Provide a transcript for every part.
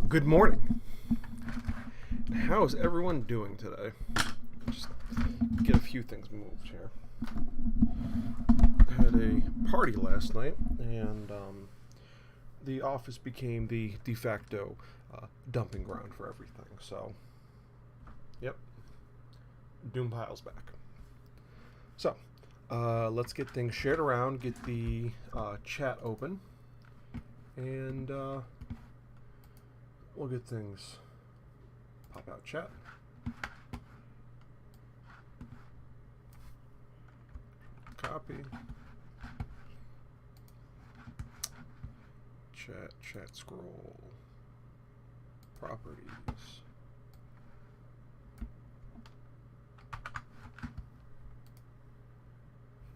Good morning. How's everyone doing today? Just get a few things moved here. I had a party last night, and the office became the de facto dumping ground for everything. So, yep, Doom Pile's back. So, let's get things shared around, get the chat open, and we'll get things pop out chat. Copy. Chat scroll. Properties.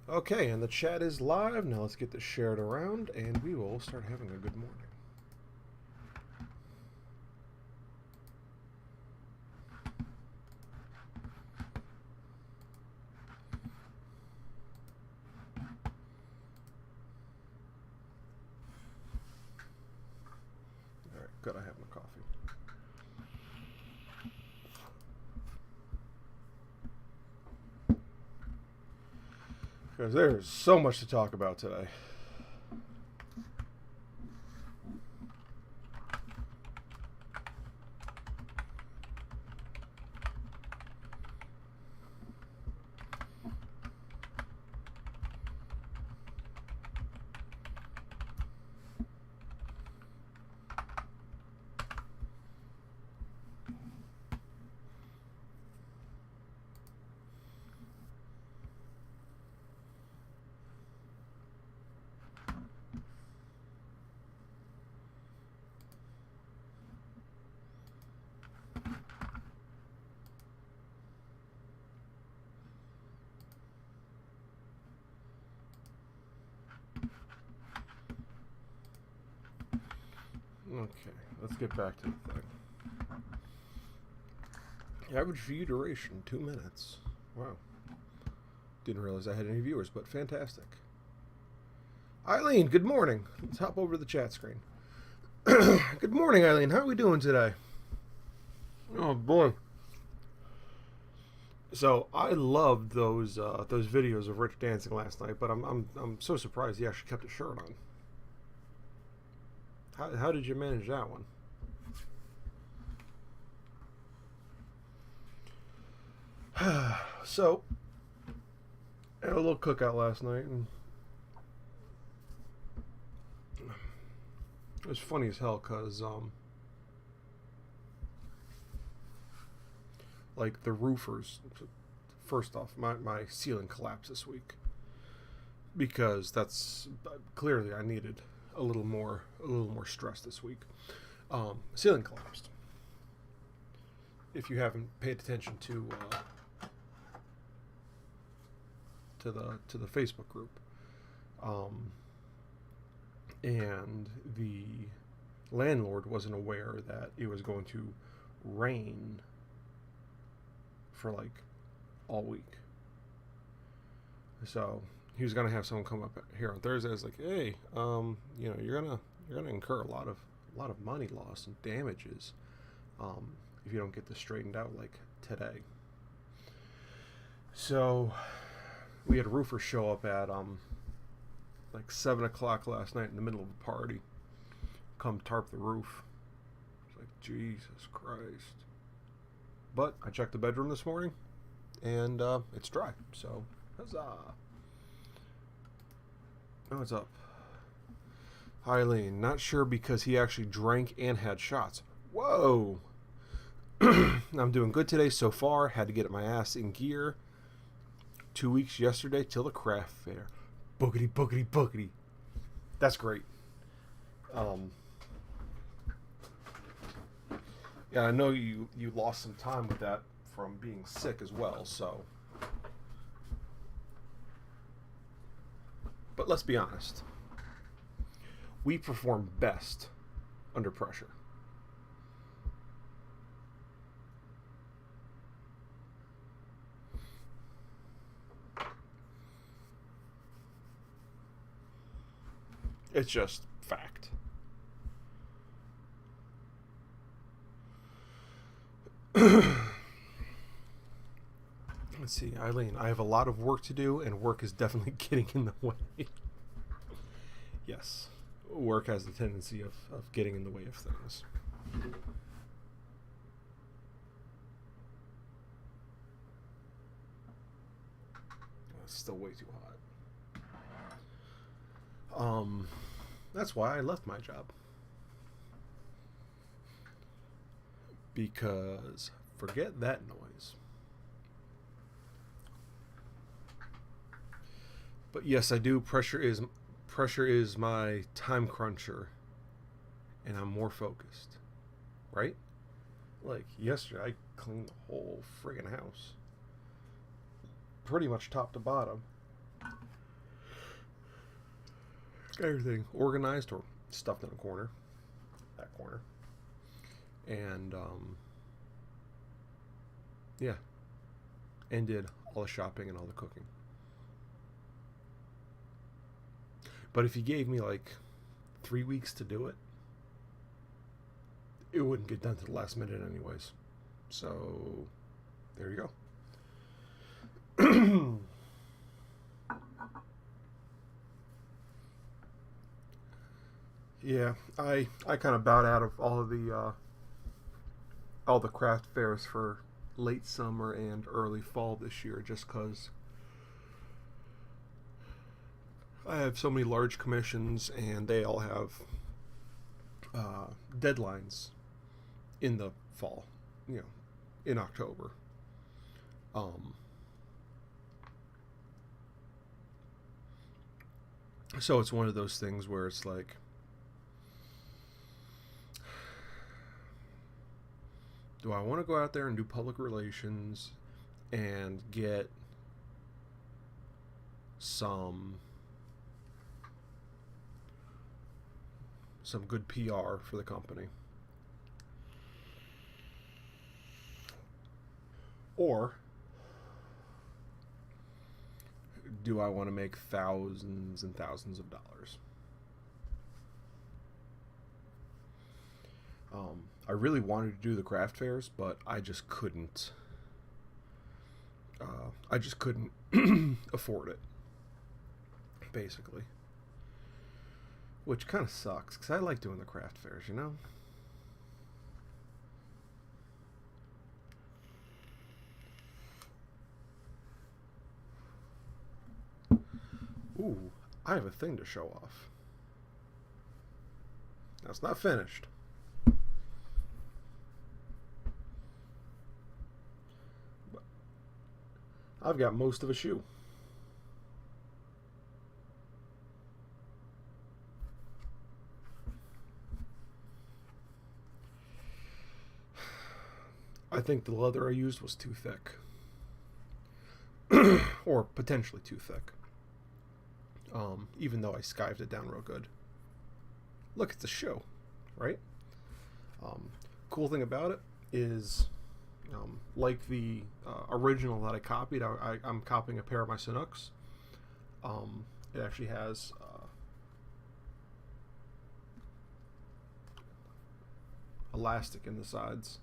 Okay, and the chat is live. Now let's get this shared around and we will start having a good morning. Good, I have my coffee. Because there's so much to talk about today. Okay, let's get back to the thing. Average view duration, 2 minutes. Wow. Didn't realize I had any viewers, but fantastic. Eileen, good morning. Let's hop over to the chat screen. Good morning, Eileen. How are we doing today? Oh boy. So I loved those videos of Rich dancing last night, but I'm so surprised he actually kept a shirt on. How did you manage that one? So, I had a little cookout last night, and it was funny as hell, because, like, the roofers, first off, my ceiling collapsed this week, because that's, clearly I needed a little more stress this week. Ceiling collapsed. If you haven't paid attention to the Facebook group, and the landlord wasn't aware that it was going to rain for like all week, so he was gonna have someone come up here on Thursday. I was like, hey, you're gonna incur a lot of money loss and damages if you don't get this straightened out like today. So we had a roofer show up at like 7 o'clock last night in the middle of a party, come tarp the roof. It's like, Jesus Christ. But I checked the bedroom this morning and it's dry, so huzzah. Oh, it's up. Eileen, not sure because he actually drank and had shots. Whoa. I'm doing good today so far. Had to get my ass in gear. 2 weeks yesterday till the craft fair. Boogity, boogity, boogity. That's great. Yeah, I know you lost some time with that from being sick as well, so. But let's be honest. We perform best under pressure. It's just fact. Let's see, Eileen, I have a lot of work to do, and work is definitely getting in the way. Yes, work has the tendency of getting in the way of things. It's still way too hot. That's why I left my job. Because forget that noise. But yes, I do. Pressure is my time cruncher, and I'm more focused, right? Like yesterday, I cleaned the whole friggin' house, pretty much top to bottom. Everything organized or stuffed in a corner, that corner, and yeah, and did all the shopping and all the cooking. But if you gave me like 3 weeks to do it, it wouldn't get done to the last minute anyways. So there you go. Yeah, I kind of bowed out of all the craft fairs for late summer and early fall this year, just because I have so many large commissions, and they all have deadlines in the fall, in October. So it's one of those things where it's like, do I want to go out there and do public relations and get some good PR for the company? Or do I want to make thousands and thousands of dollars? I really wanted to do the craft fairs, but I just couldn't. Afford it, basically. Which kind of sucks, because I like doing the craft fairs, Ooh, I have a thing to show off. Now, it's not finished. But I've got most of a shoe. I think the leather I used was too thick. Or potentially too thick. Even though I skived it down real good. Look, it's a shoe, right? Cool thing about it is, like the original that I copied, I'm copying a pair of my Sanooks. It actually has elastic in the sides,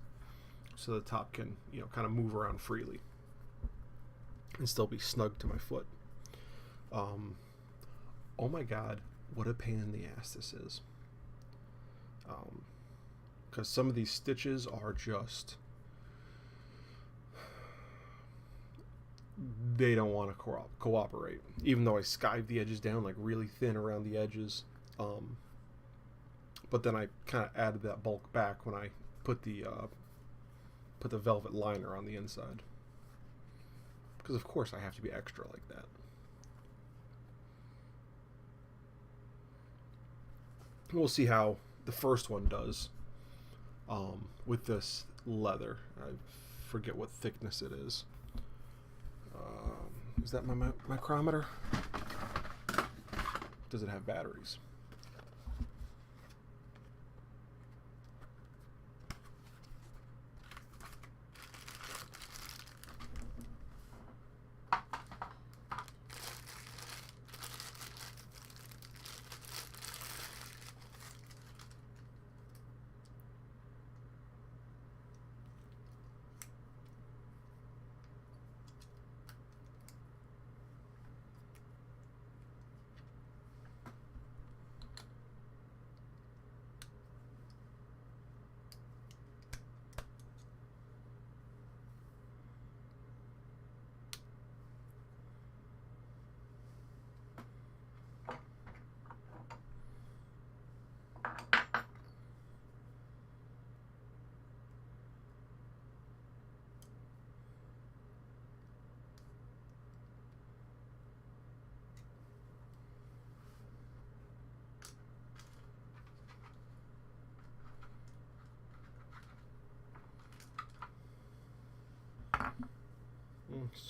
so the top can, kind of move around freely and still be snug to my foot. Oh my god, what a pain in the ass this is. Because some of these stitches are just, they don't want to cooperate. Even though I skived the edges down like really thin around the edges, but then I kind of added that bulk back when I put the velvet liner on the inside. Because of course I have to be extra like that. We'll see how the first one does with this leather. I forget what thickness it is. Is that my micrometer? Does it have batteries?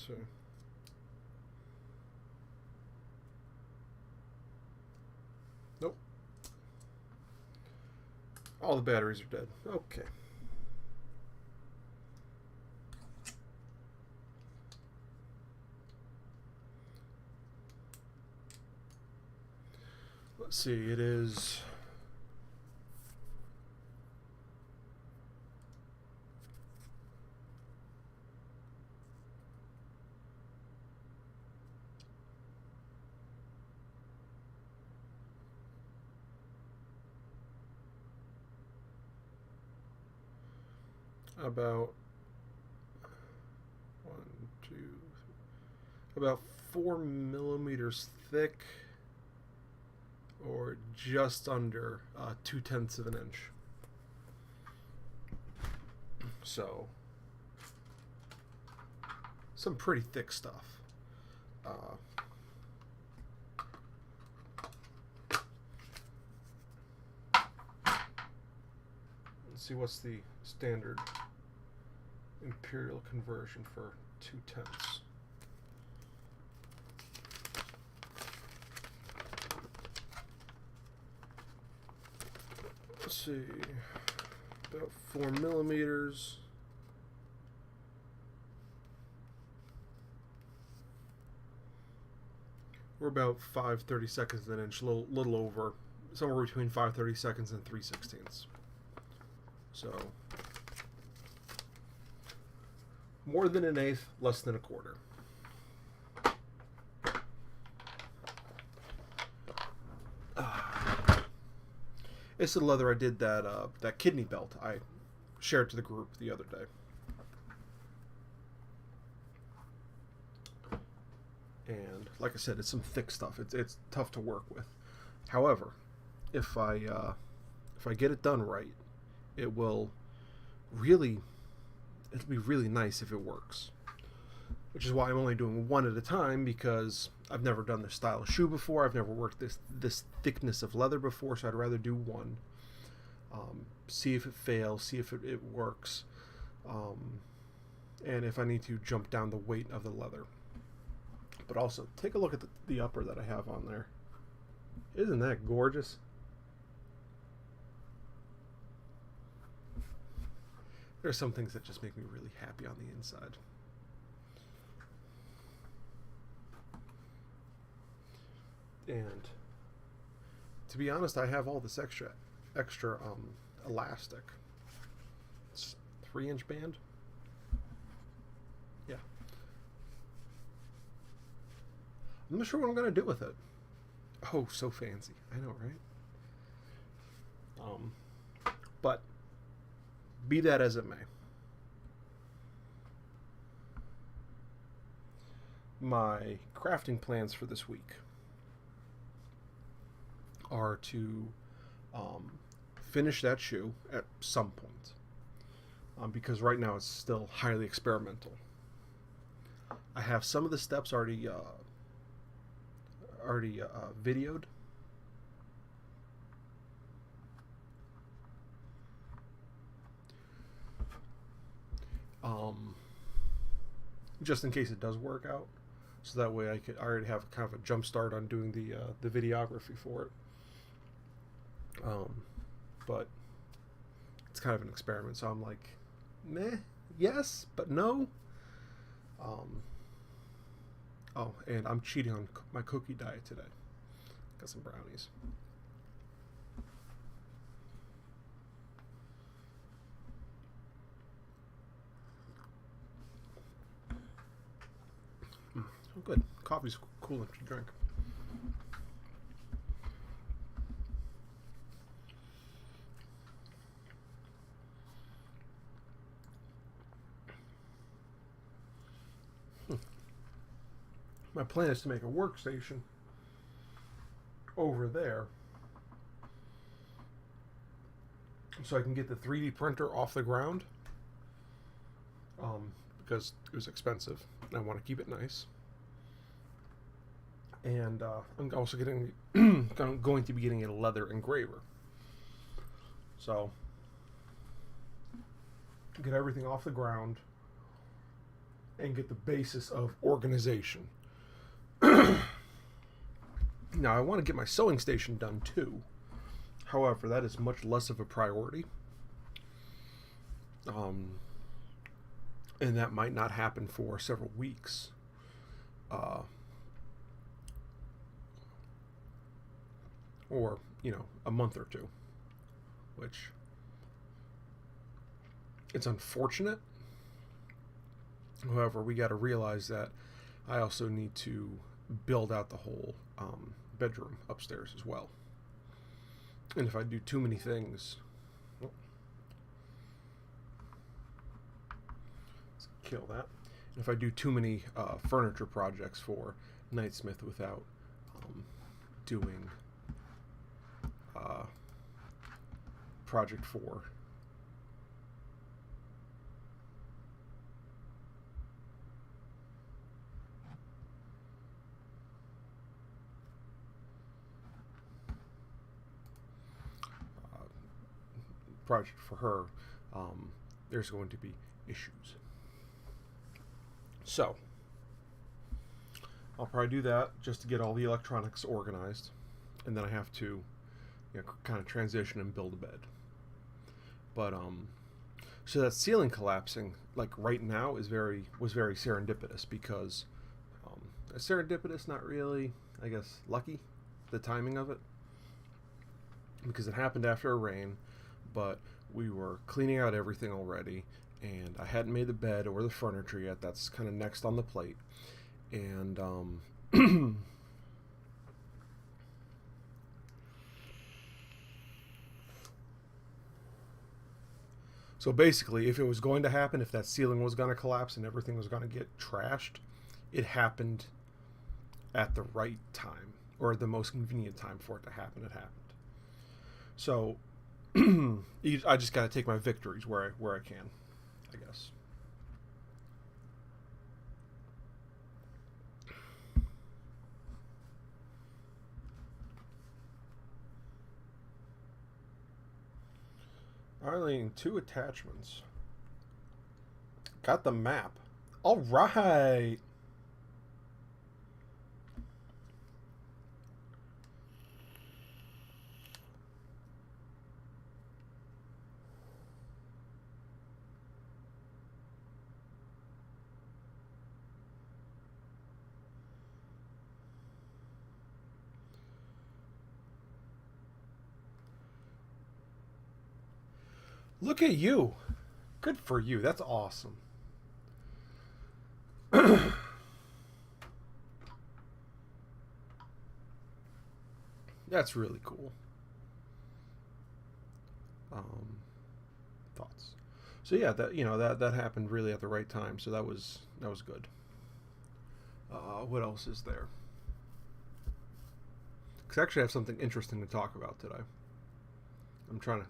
see. Nope. All the batteries are dead. Okay. Let's see, it is about about 4 millimeters thick, or just under 2/10 of an inch. So some pretty thick stuff. Let's see, what's the standard imperial conversion for 2/10? Let's see, about 4 millimeters. We're about 5/32 of an inch, little over, somewhere between 5/32 and 3/16. So more than an eighth, less than a quarter. It's the leather I did that kidney belt I shared to the group the other day. And like I said, it's some thick stuff. It's tough to work with. However, if I get it done right, it'll be really nice if it works. Which is why I'm only doing one at a time, because I've never done this style of shoe before. I've never worked this thickness of leather before, so I'd rather do one. See if it fails, see if it works, and if I need to, jump down the weight of the leather. But also, take a look at the upper that I have on there. Isn't that gorgeous? There are some things that just make me really happy on the inside. And to be honest, I have all this extra elastic. It's 3-inch band. Yeah. I'm not sure what I'm gonna do with it. Oh, so fancy. I know, right? But be that as it may, my crafting plans for this week are to finish that shoe at some point, because right now it's still highly experimental. I have some of the steps already videoed. Just in case it does work out, so that way I already have kind of a jump start on doing the videography for it. But it's kind of an experiment, so I'm like, meh, yes, but no. Oh, and I'm cheating on my cookie diet today. Got some brownies. Oh, good. Coffee's cool to drink. My plan is to make a workstation over there, so I can get the 3D printer off the ground, because it was expensive and I want to keep it nice. And I'm also going to be getting a leather engraver, so get everything off the ground, and get the basis of organization. Now, I want to get my sewing station done too. However, that is much less of a priority. And that might not happen for several weeks. Or, a month or two. Which, it's unfortunate. However, we got to realize that I also need to build out the whole bedroom upstairs as well. And if I do too many things, let's kill that. And if I do too many furniture projects for Knightsmith without doing project 4, project for her, there's going to be issues. So I'll probably do that just to get all the electronics organized, and then I have to kind of transition and build a bed. But so that ceiling collapsing, like right now, was very serendipitous, because serendipitous, not really, I guess, lucky, the timing of it, because it happened after a rain. But we were cleaning out everything already, and I hadn't made the bed or the furniture yet. That's kind of next on the plate. And so basically, if it was going to happen, if that ceiling was going to collapse and everything was going to get trashed, it happened at the right time, or the most convenient time for it to happen. It happened. So I just got to take my victories where I can, I guess. Arlene, 2 attachments. Got the map. All right. Look at you. Good for you. That's awesome. That's really cool. Thoughts. So yeah, that happened really at the right time. So that was good. What else is there? Because I actually have something interesting to talk about today. I'm trying to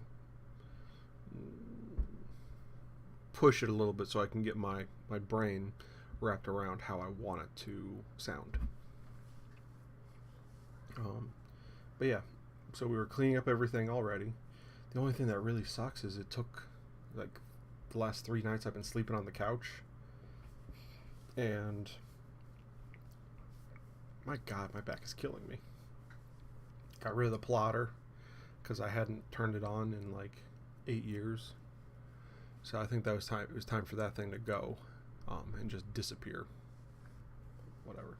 push it a little bit so I can get my brain wrapped around how I want it to sound. But yeah, so we were cleaning up everything already. The only thing that really sucks is it took like the last 3 nights I've been sleeping on the couch, and my God, my back is killing me. Got rid of the plotter because I hadn't turned it on in like 8 years. So I think that was time. It was time for that thing to go, and just disappear. Whatever.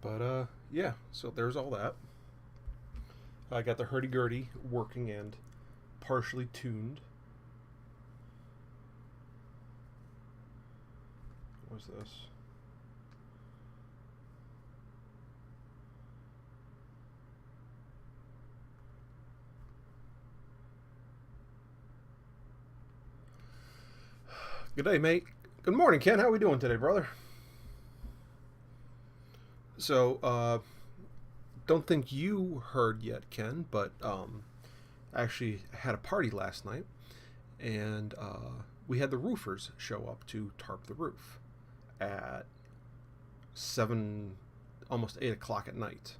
But yeah. So there's all that. I got the hurdy-gurdy working and partially tuned. What's this? Good day, mate. Good morning, Ken. How we doing today, brother? So, don't think you heard yet, Ken, but I actually had a party last night, and we had the roofers show up to tarp the roof at 7, almost 8 o'clock at night.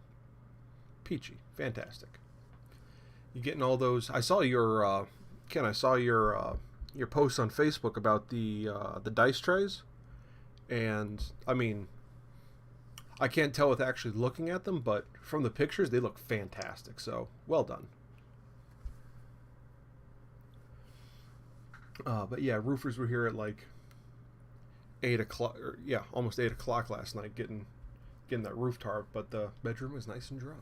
Peachy. Fantastic. You getting all those? I saw your Ken. I saw your post on Facebook about the dice trays, and I mean, I can't tell with actually looking at them, but from the pictures, they look fantastic. So well done. But yeah, roofers were here at like 8 o'clock, or yeah, almost 8 o'clock last night, getting that roof tarp. But the bedroom was nice and dry.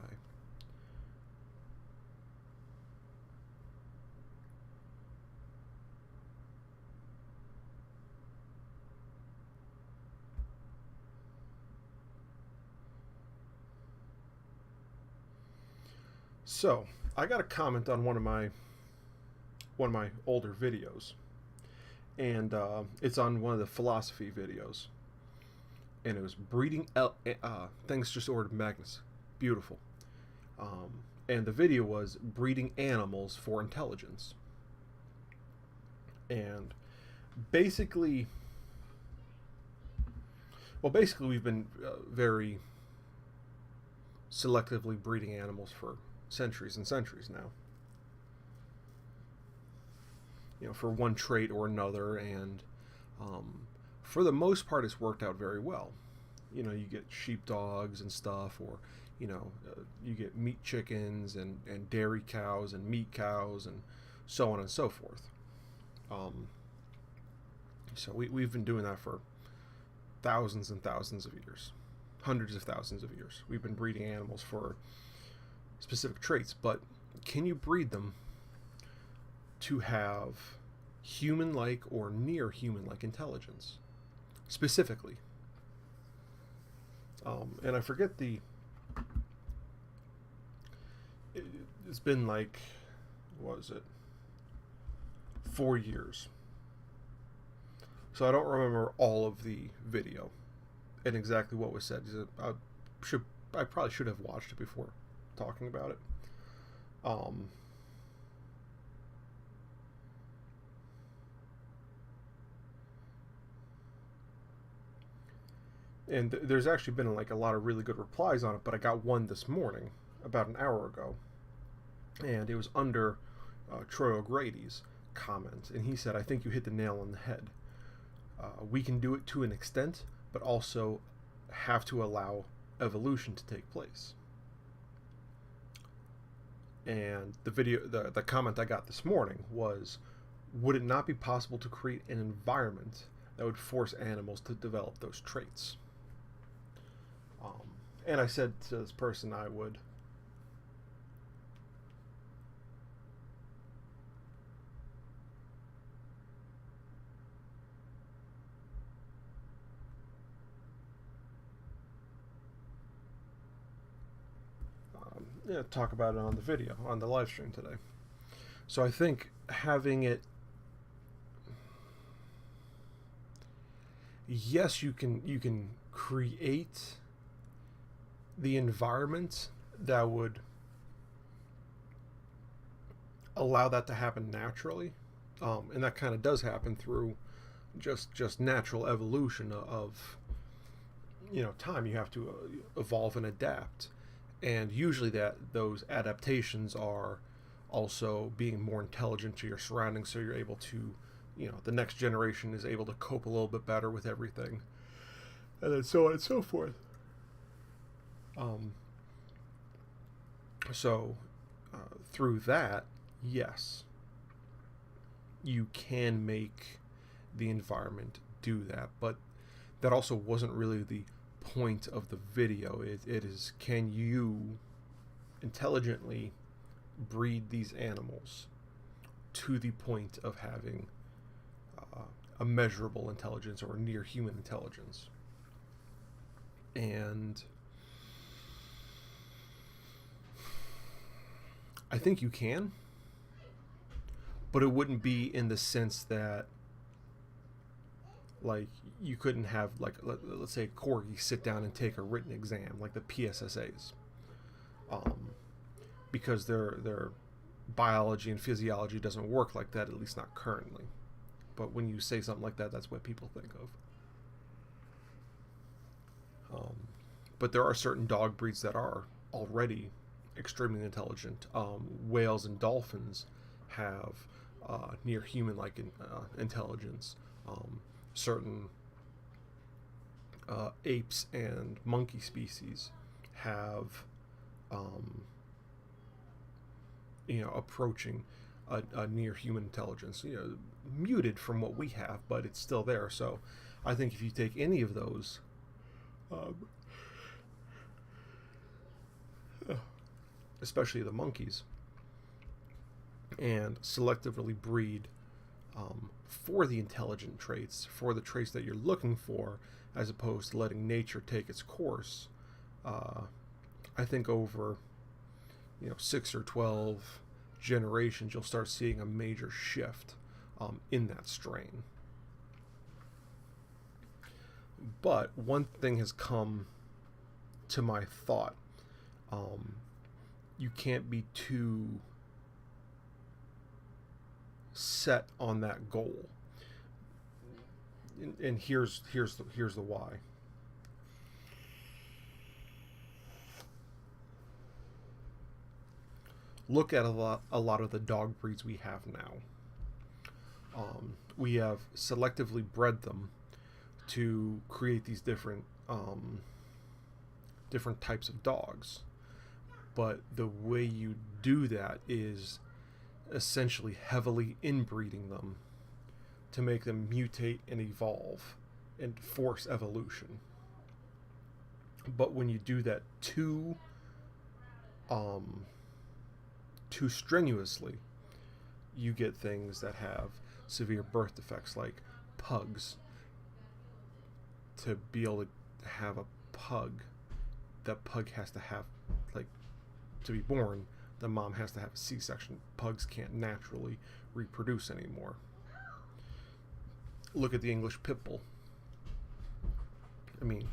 So I got a comment on one of my older videos, and it's on one of the philosophy videos, and it was breeding. Things just ordered Magnus, beautiful, and the video was breeding animals for intelligence, and basically, we've been very selectively breeding animals for centuries and centuries now. You know, for one trait or another, and for the most part, it's worked out very well. You know, you get sheepdogs and stuff, or you get meat chickens and dairy cows and meat cows and so on and so forth. So we've been doing that for thousands and thousands of years, hundreds of thousands of years. We've been breeding animals for specific traits, but can you breed them to have human-like or near human-like intelligence, specifically? And I forget it's been like, what was it, 4 years. So I don't remember all of the video and exactly what was said. I probably should have watched it before talking about it. And there's actually been like a lot of really good replies on it, but I got one this morning about an hour ago, and it was under Troy O'Grady's comment, and he said, "I think you hit the nail on the head. We can do it to an extent, but also have to allow evolution to take place." And the comment I got this morning was, would it not be possible to create an environment that would force animals to develop those traits? And I said to this person I would talk about it on the video, on the live stream today. So I think having it, yes, you can create the environment that would allow that to happen naturally, and that kind of does happen through just natural evolution of time. You have to evolve and adapt, and usually those adaptations are also being more intelligent to your surroundings, so you're able to, the next generation is able to cope a little bit better with everything, and then so on and so forth. So through that, yes, you can make the environment do that, but that also wasn't really the point of the video. It is, can you intelligently breed these animals to the point of having a measurable intelligence or near human intelligence? And I think you can, but it wouldn't be in the sense that, like, you couldn't have, like, let's say a corgi sit down and take a written exam like the PSSAs, because their biology and physiology doesn't work like that, at least not currently. But when you say something like that, that's what people think of. But there are certain dog breeds that are already extremely intelligent. Whales and dolphins have near human-like intelligence. Certain apes and monkey species have, approaching a near human intelligence. Muted from what we have, but it's still there. So I think if you take any of those, especially the monkeys, and selectively breed for the intelligent traits, for the traits that you're looking for, as opposed to letting nature take its course, I think over 6 or 12 generations, you'll start seeing a major shift in that strain. But one thing has come to my thought. You can't be too set on that goal. And here's the why. Look at a lot of the dog breeds we have now. We have selectively bred them to create these different types of dogs. But the way you do that is essentially heavily inbreeding them to make them mutate and evolve and force evolution. But when you do that too strenuously, you get things that have severe birth defects, like pugs. To be able to have a pug, that pug has to have, to be born, the mom has to have a C-section. Pugs can't naturally reproduce anymore. Look at the English pit bull. I mean,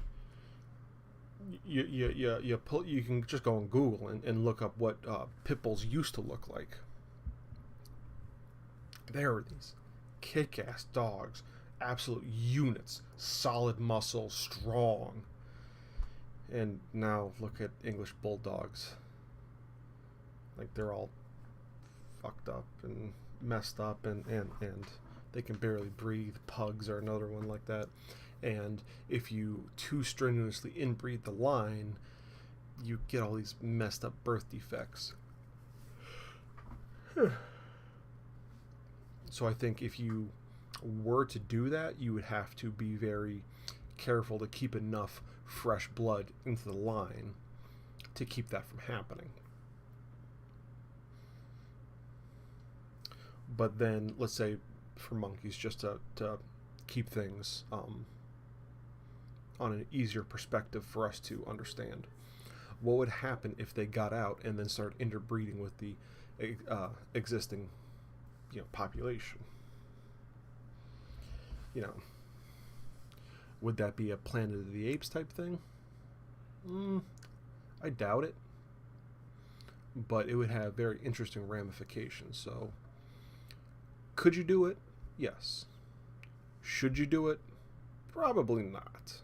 you can just go on Google and look up what pit bulls used to look like. There are these kick-ass dogs, absolute units, solid muscle, strong. And now look at English bulldogs. They're all fucked up and messed up, and they can barely breathe. Pugs are another one like that. And if you too strenuously inbreed the line, you get all these messed up birth defects. So I think if you were to do that, you would have to be very careful to keep enough fresh blood into the line to keep that from happening. But then, let's say for monkeys, just to keep things on an easier perspective for us to understand, what would happen if they got out and then started interbreeding with the existing population? Would that be a Planet of the Apes type thing? I doubt it. But it would have very interesting ramifications. So, could you do it? Yes. Should you do it? Probably not.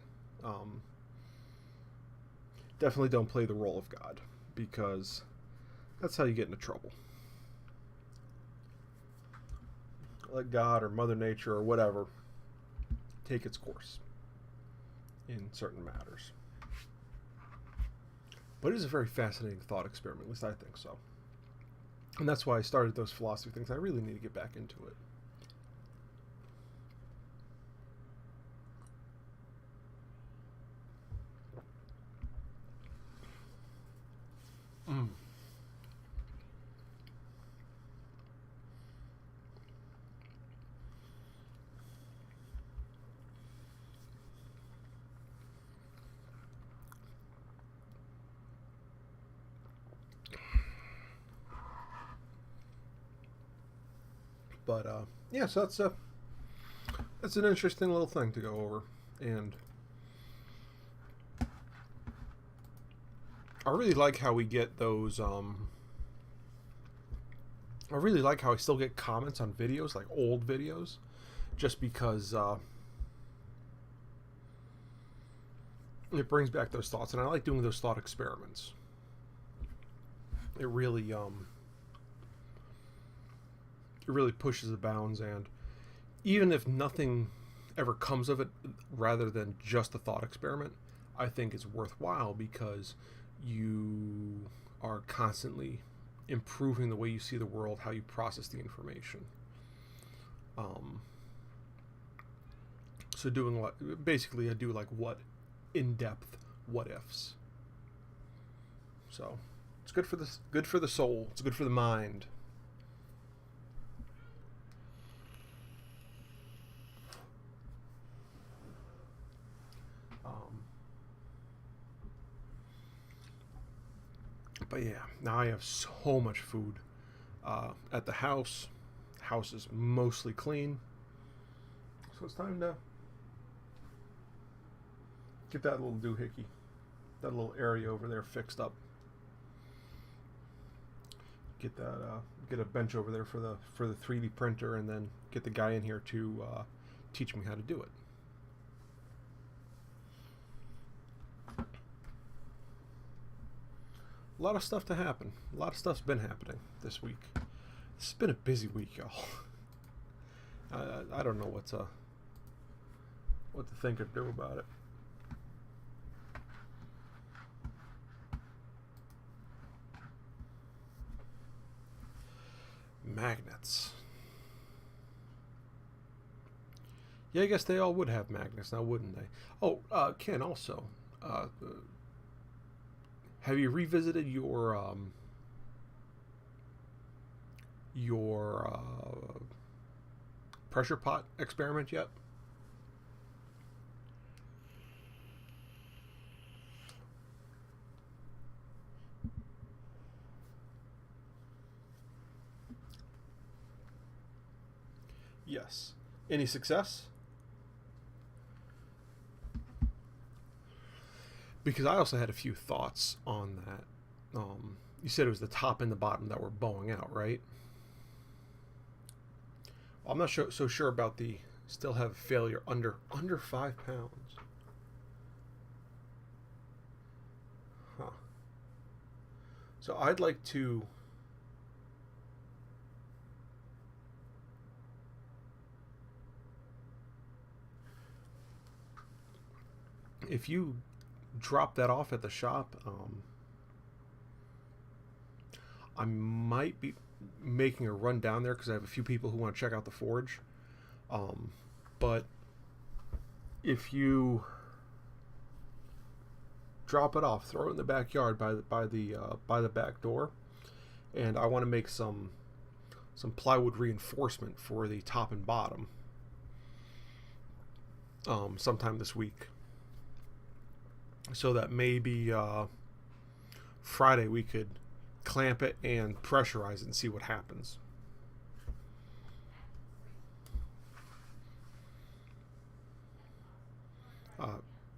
Definitely don't play the role of God, because that's how you get into trouble. Let God or Mother Nature or whatever take its course in certain matters. But it is a very fascinating thought experiment, at least I think so. And that's why I started those philosophy things. I really need to get back into it. But yeah, so that's an interesting little thing to go over, and I really like how we get those. I really like how I still get comments on videos, like old videos, just because it brings back those thoughts, and I like doing those thought experiments. it really pushes the bounds. And even if nothing ever comes of it, rather than just a thought experiment, I think it's worthwhile because you are constantly improving the way you see the world, how you process the information. So doing basically I do like in-depth what ifs. So it's good for the soul. It's good for the mind. But yeah, now I have so much food at the house. The house is mostly clean, so it's time to get that little doohickey, that little area over there fixed up. Get a bench over there for the 3D printer, and then get the guy in here to teach me how to do it. A lot of stuff to happen. A lot of stuff's been happening this week. It's been a busy week, y'all. I don't know what to think or do about it. Magnets. Yeah, I guess they all would have magnets now, wouldn't they? Oh, Ken, also, have you revisited your pressure pot experiment yet? Yes. Any success? Because I also had a few thoughts on that. You said it was the top and the bottom that were bowing out, right? I'm not so sure about the still have failure under 5 pounds. Huh. So I'd like to if you drop that off at the shop, I might be making a run down there because I have a few people who want to check out the forge. But if you drop it off, throw it in the backyard by the back door, and I want to make some plywood reinforcement for the top and bottom sometime this week. So that maybe Friday we could clamp it and pressurize it and see what happens.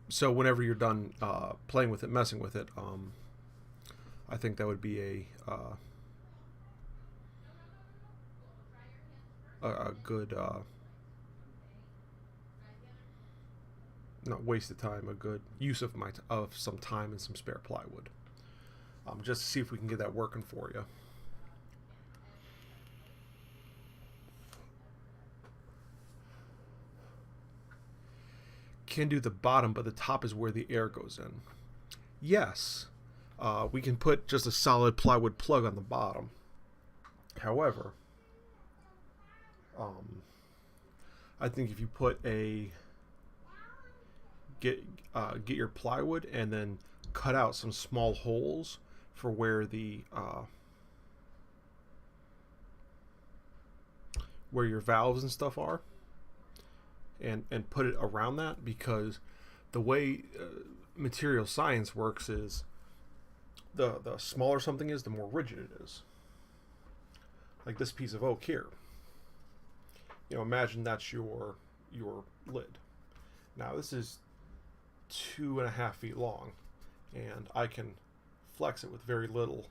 So whenever you're done playing with it, messing with it, I think that would be a good not waste of time, a good use of some time and some spare plywood, just to see if we can get that working for you. Can do the bottom, but the top is where the air goes in. Yes, we can put just a solid plywood plug on the bottom. However, I think if you put get your plywood and then cut out some small holes for where where your valves and stuff are, and put it around that, because the way material science works is the smaller something is, the more rigid it is. Like this piece of oak here. Imagine that's your lid. Now this is 2.5 feet long, and I can flex it with very little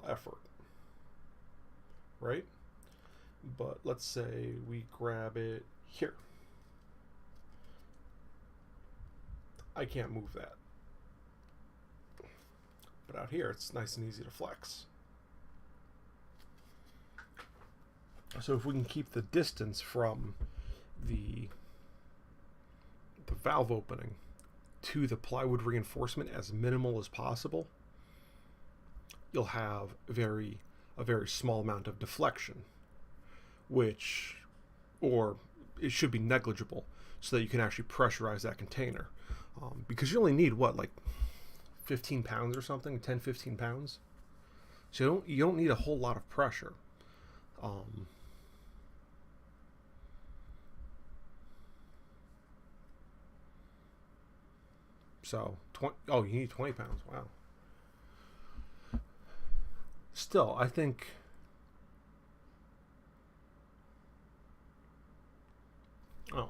effort, right? But let's say we grab it here. I can't move that. But out here, it's nice and easy to flex. So if we can keep the distance from the valve opening to the plywood reinforcement as minimal as possible, you'll have a very small amount of deflection, or it should be negligible, so that you can actually pressurize that container. Because you only need, what, like 15 pounds or something, 10, 15 pounds? So you don't need a whole lot of pressure. So, you need 20 pounds, wow. Still, I think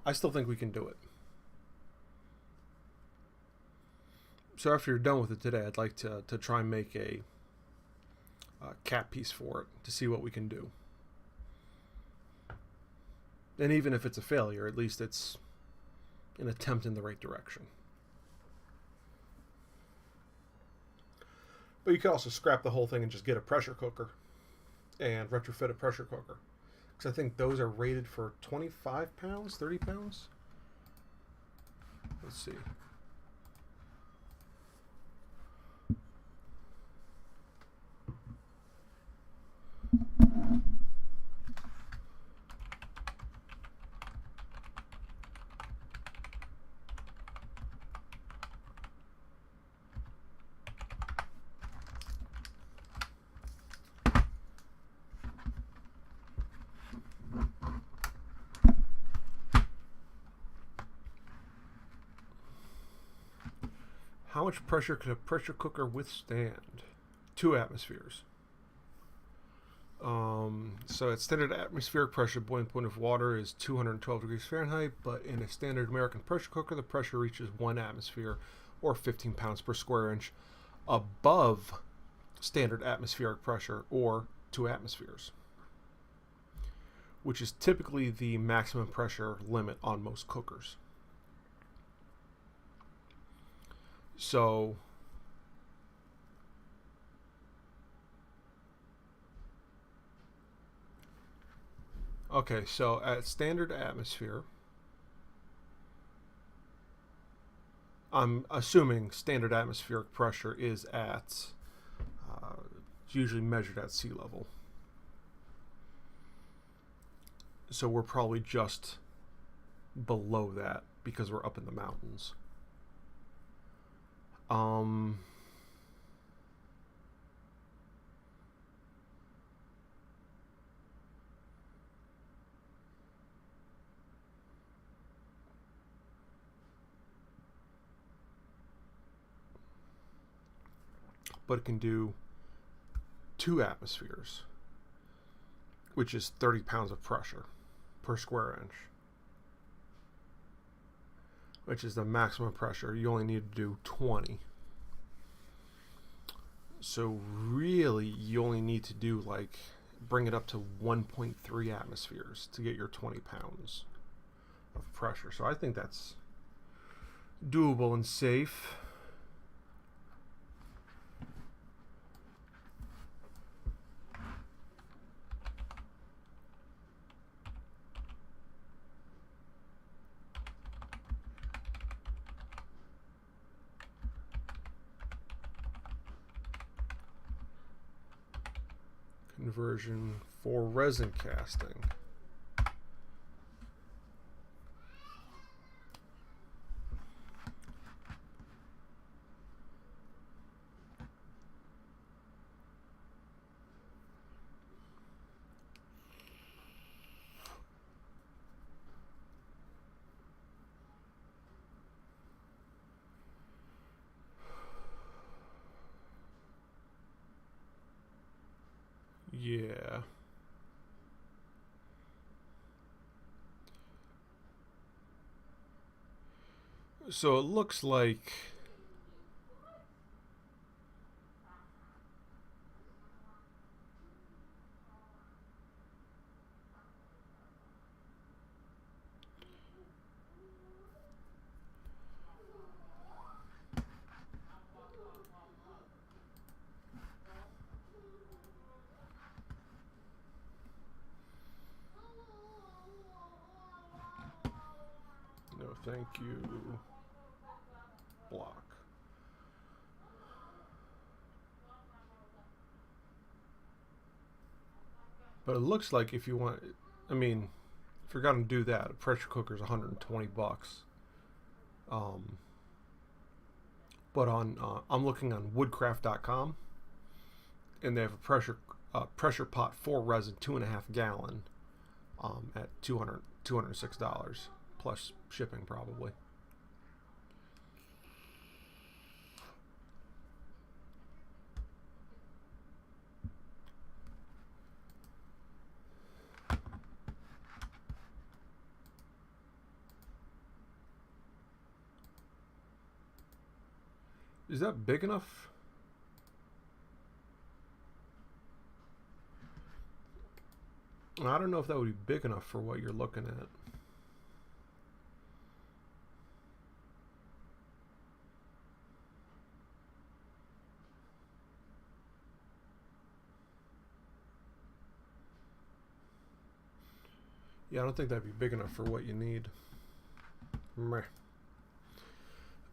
I still think we can do it. So after you're done with it today, I'd like to try and make a cap piece for it to see what we can do. And even if it's a failure, at least it's an attempt in the right direction. But you could also scrap the whole thing and just get a pressure cooker and retrofit a pressure cooker. Because I think those are rated for 25 pounds, 30 pounds. Let's see. How much pressure could a pressure cooker withstand? 2 atmospheres. So at standard atmospheric pressure, boiling point of water is 212 degrees Fahrenheit, but in a standard American pressure cooker, the pressure reaches 1 atmosphere, or 15 pounds per square inch, above standard atmospheric pressure, or 2 atmospheres, which is typically the maximum pressure limit on most cookers. So okay, so at standard atmosphere, I'm assuming standard atmospheric pressure is at, it's usually measured at sea level. So we're probably just below that because we're up in the mountains. But it can do 2 atmospheres, which is 30 pounds of pressure per square inch, which is the maximum pressure. You only need to do 20. So really, you only need to do, like, bring it up to 1.3 atmospheres to get your 20 pounds of pressure. So I think that's doable and safe. Conversion for resin casting. Yeah. So it looks like thank you. Block. But it looks like if you want, I mean, if you're gonna do that, a pressure cooker is 120 bucks. But on I'm looking on woodcraft.com, and they have a pressure pot for resin 2.5 gallon at $206 plus shipping probably. Is that big enough? I don't know if that would be big enough for what you're looking at. Yeah, I don't think that'd be big enough for what you need. Meh.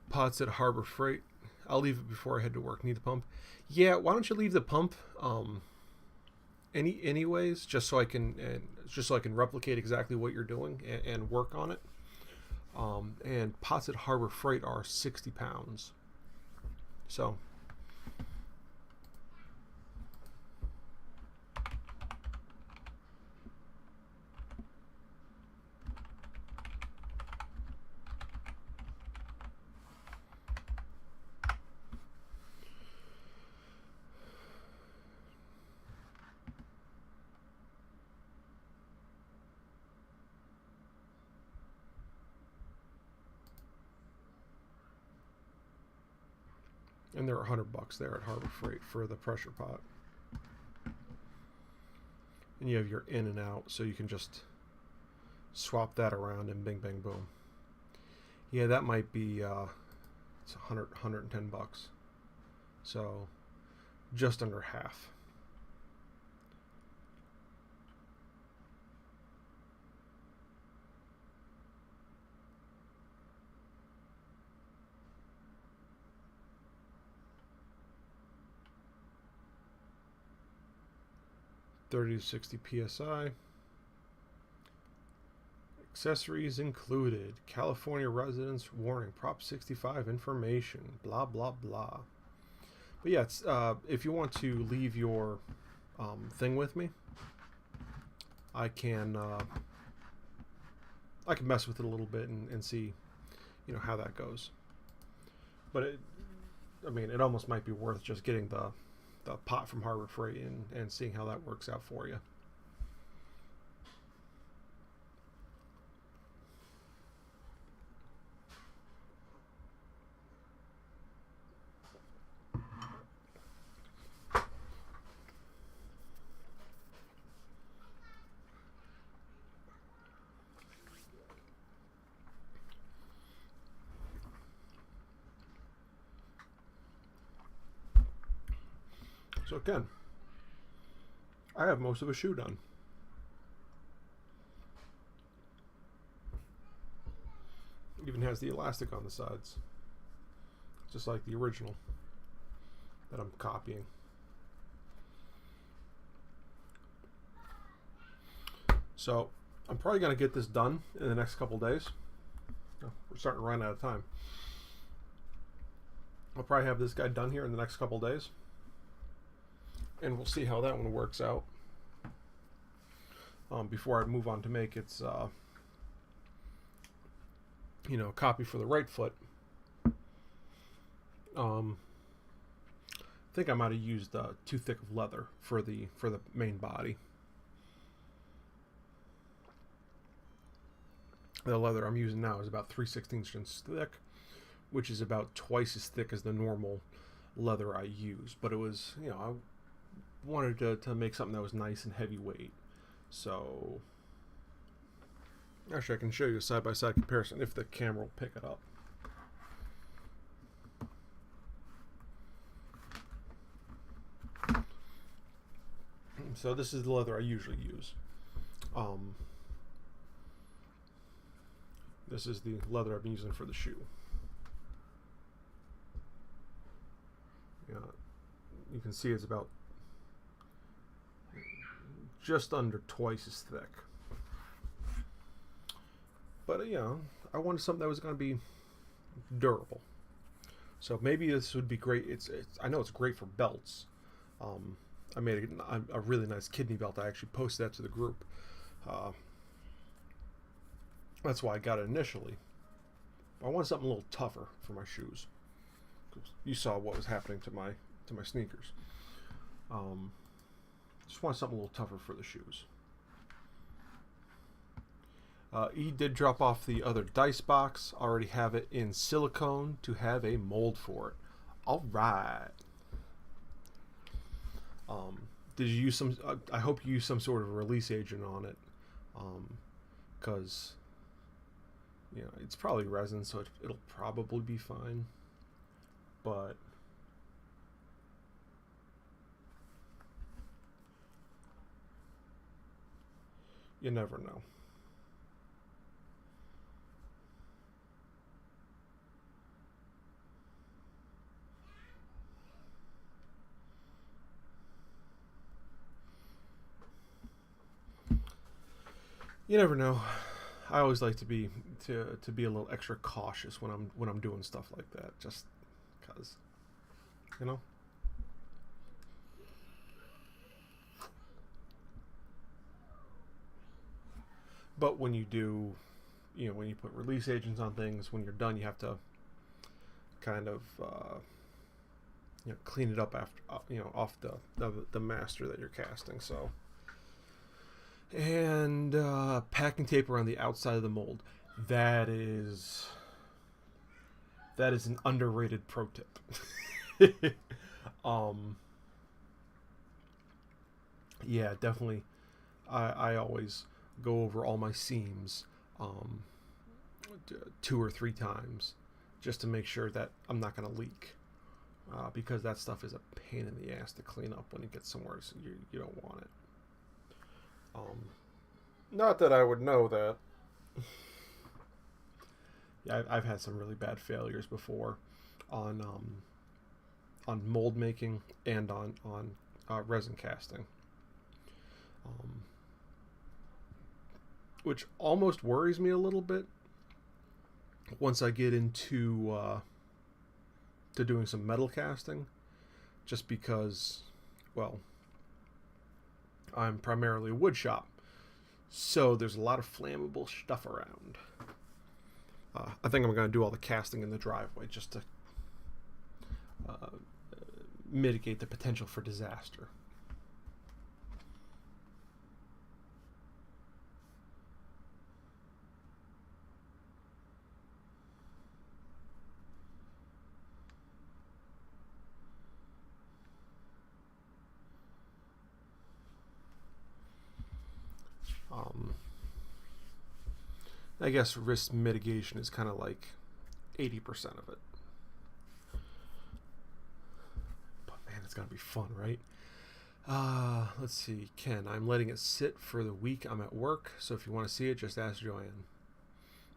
Pots at Harbor Freight. I'll leave it before I head to work. Need the pump? Yeah, why don't you leave the pump anyways, just so I can replicate exactly what you're doing and work on it. And pots at Harbor Freight are 60 pounds. So and they're $100 there at Harbor Freight for the pressure pot. And you have your in and out, so you can just swap that around and bing, bang, boom. Yeah, that might be it's $110. So just under half. $30 to 60 psi. Accessories included. California residents warning. Prop 65 information. Blah blah blah. But yeah, it's, if you want to leave your thing with me, I can mess with it a little bit and see, how that goes. But it almost might be worth just getting the pot from Harbor Freight and seeing how that works out for you. So again, I have most of a shoe done. Even has the elastic on the sides, just like the original that I'm copying. So I'm probably going to get this done in the next couple days. Oh, we're starting to run out of time. I'll probably have this guy done here in the next couple days, and we'll see how that one works out before I move on to make its copy for the right foot. I think I might have used too thick of leather for the main body. The leather I'm using now is about 3/16 inches thick, which is about twice as thick as the normal leather I use. But it was, I wanted to make something that was nice and heavyweight. So actually I can show you a side-by-side comparison if the camera will pick it up. So this is the leather I usually use. This is the leather I've been using for the shoe. Yeah, you can see it's about just under twice as thick. But you know, I wanted something that was going to be durable. So maybe this would be great. I know it's great for belts. I made a really nice kidney belt. I actually posted that to the group. That's why I got it initially. I wanted something a little tougher for my shoes. You saw what was happening to my sneakers. Just want something a little tougher for the shoes. He did drop off the other dice box. Already have it in silicone to have a mold for it. All right. Did you use some? I hope you use some sort of release agent on it, because you know it's probably resin, so it'll probably be fine. But you never know. You never know. I always like to be a little extra cautious when I'm doing stuff like that, just because, you know. But when you do, you know, when you put release agents on things, when you're done, you have to kind of you know, clean it up after, you know, off the master that you're casting. So. And packing tape around the outside of the mold. That is an underrated pro tip. Yeah, definitely. I always go over all my seams 2 or 3 times just to make sure that I'm not going to leak. Because that stuff is a pain in the ass to clean up when it gets somewhere so you don't want it. Not that I would know that. Yeah, I've had some really bad failures before on mold making and on resin casting, which almost worries me a little bit once I get into to doing some metal casting, just because, well, I'm primarily a wood shop, so there's a lot of flammable stuff around. I think I'm going to do all the casting in the driveway just to mitigate the potential for disaster. I guess risk mitigation is kind of like 80% of it. But man, it's gotta be fun, right? Let's see. Ken, I'm letting it sit for the week I'm at work, so if you want to see it, just ask Joanne.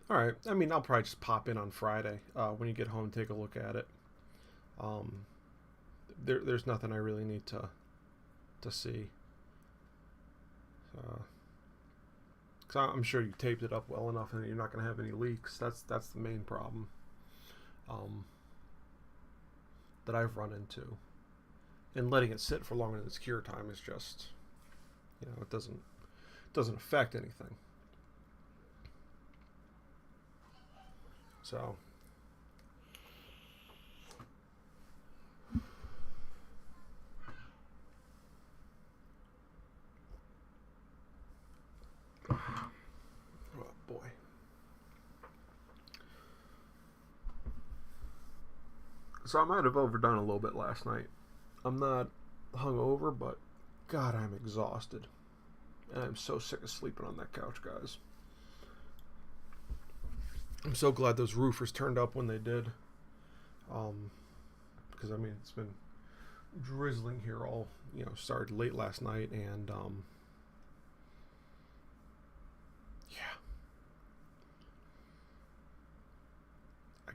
Alright, I mean, I'll probably just pop in on Friday when you get home and take a look at it. There's nothing I really need to see. Because I'm sure you taped it up well enough and you're not going to have any leaks. That's the main problem that I've run into. And letting it sit for longer than its cure time is just, you know, it doesn't affect anything. So boy. So I might have overdone a little bit last night. I'm not hungover, but God, I'm exhausted. And I'm so sick of sleeping on that couch, guys. I'm so glad those roofers turned up when they did. Because, I mean, it's been drizzling here all, you know, started late last night, and yeah.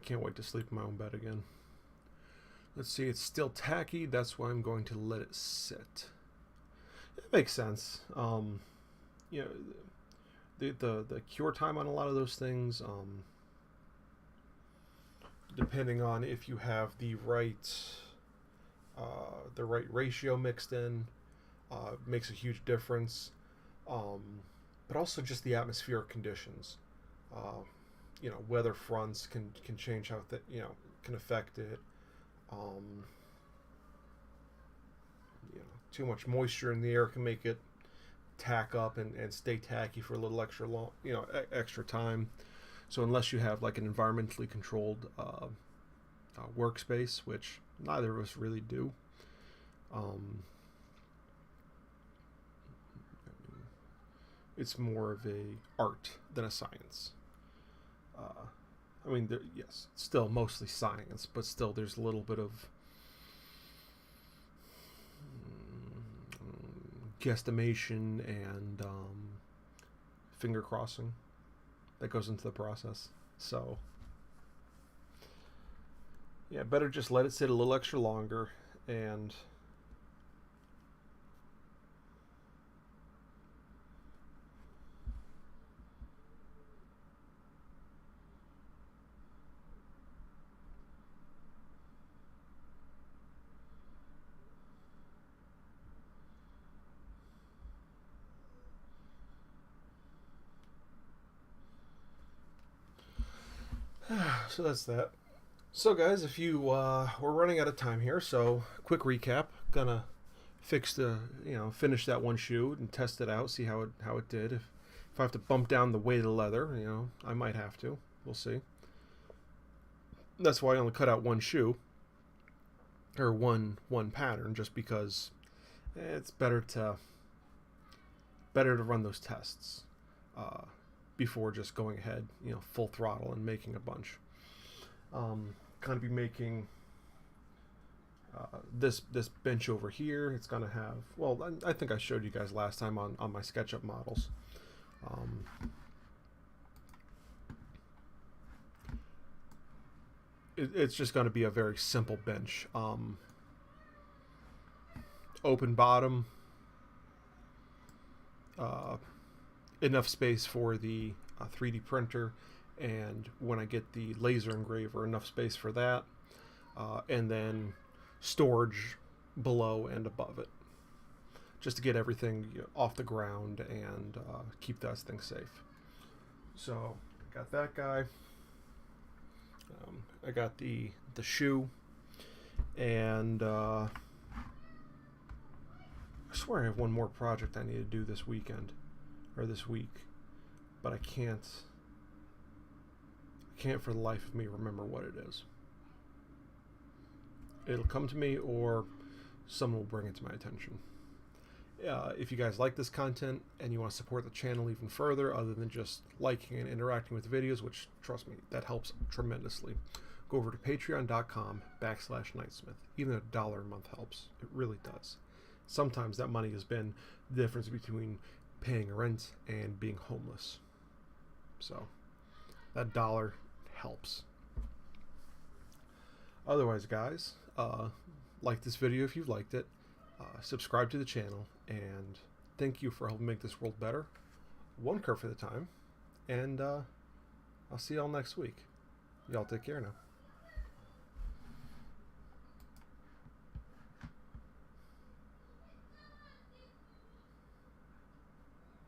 can't wait to sleep in my own bed again. Let's see, it's still tacky. That's why I'm going to let it sit. It makes sense. You know, the cure time on a lot of those things, depending on if you have the right ratio mixed in, makes a huge difference. But also just the atmospheric conditions. You know, weather fronts can change how can affect it. You know, too much moisture in the air can make it tack up and stay tacky for a little extra long, extra time. So unless you have like an environmentally controlled workspace, which neither of us really do, it's more of a art than a science. I mean, yes, it's still mostly science, but still there's a little bit of guesstimation and finger crossing that goes into the process. So, yeah, better just let it sit a little extra longer and so that's that. So guys, if you we're running out of time here, so quick recap. Gonna finish that one shoe and test it out, see how it did. If I have to bump down the weight of the leather, I might have to. We'll see. That's why I only cut out one shoe or one pattern, just because it's better to run those tests before just going ahead, full throttle and making a bunch. Going to be making this bench over here. It's going to have, well, I think I showed you guys last time on my SketchUp models. It's just going to be a very simple bench. Open bottom, enough space for the 3D printer, and when I get the laser engraver, enough space for that, and then storage below and above it, just to get everything off the ground and keep that thing safe. So got that guy. I got the shoe, and I swear I have one more project I need to do this weekend or this week, but I can't for the life of me remember what it is. It'll come to me, or someone will bring it to my attention. If you guys like this content and you want to support the channel even further, other than just liking and interacting with the videos, which, trust me, that helps tremendously, go over to patreon.com/Knightsmith. Even $1 a month helps. It really does. Sometimes that money has been the difference between paying rent and being homeless. So that dollar helps. Otherwise, guys, like this video if you've liked it, subscribe to the channel, and thank you for helping make this world better, one kerf at a time, and I'll see y'all next week. Y'all take care now.